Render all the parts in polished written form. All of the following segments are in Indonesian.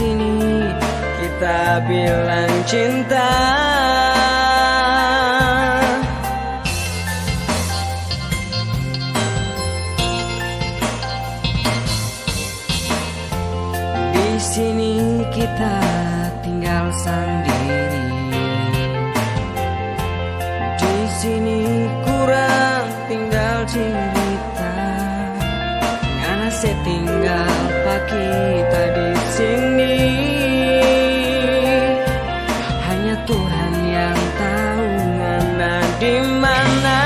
sini kita bilang cinta. Di sini kita tinggal sendiri. Di sini kurang tinggal cerita. Ngana setinggal pak kita di sini. Hanya Tuhan yang tahu ngana di mana.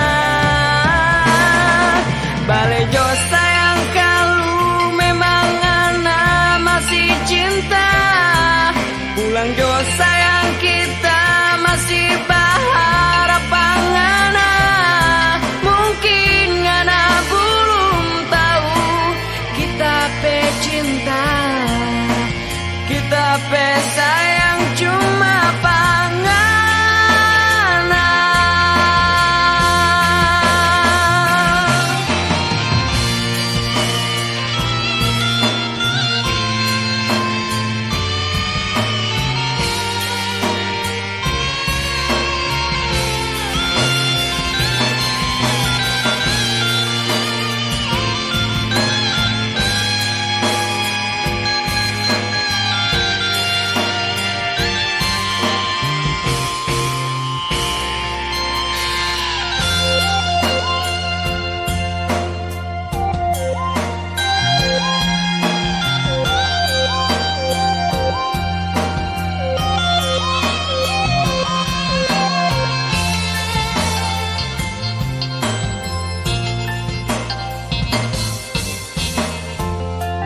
Balejo sayang kalau memang ngana masih cinta. Pulang jo sayang kita masih berharap ngana. Mungkin ngana belum tahu kita pe cinta, kita pe sayang cuma pangana.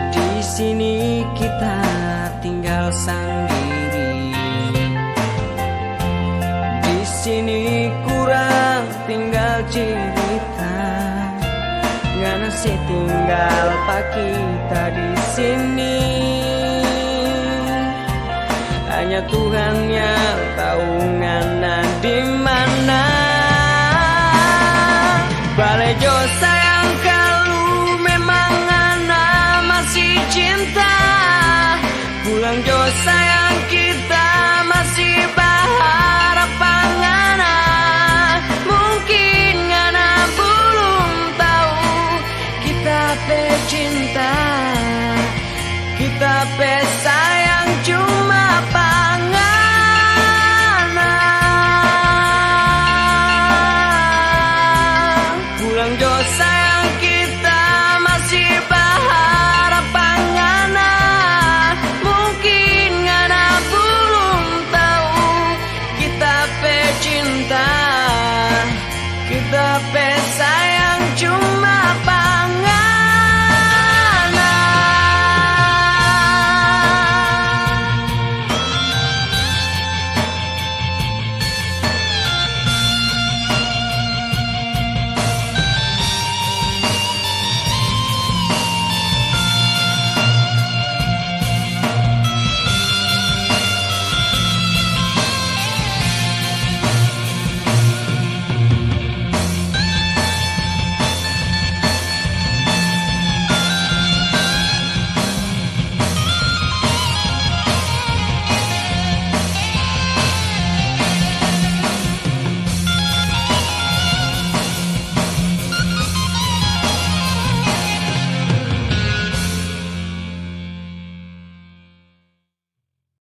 Di sini kita tinggal sendiri. Di sini kurang tinggal cerita. Ngana setinggal pak kita di sini. Hanya Tuhan yang tahu ngana di mana.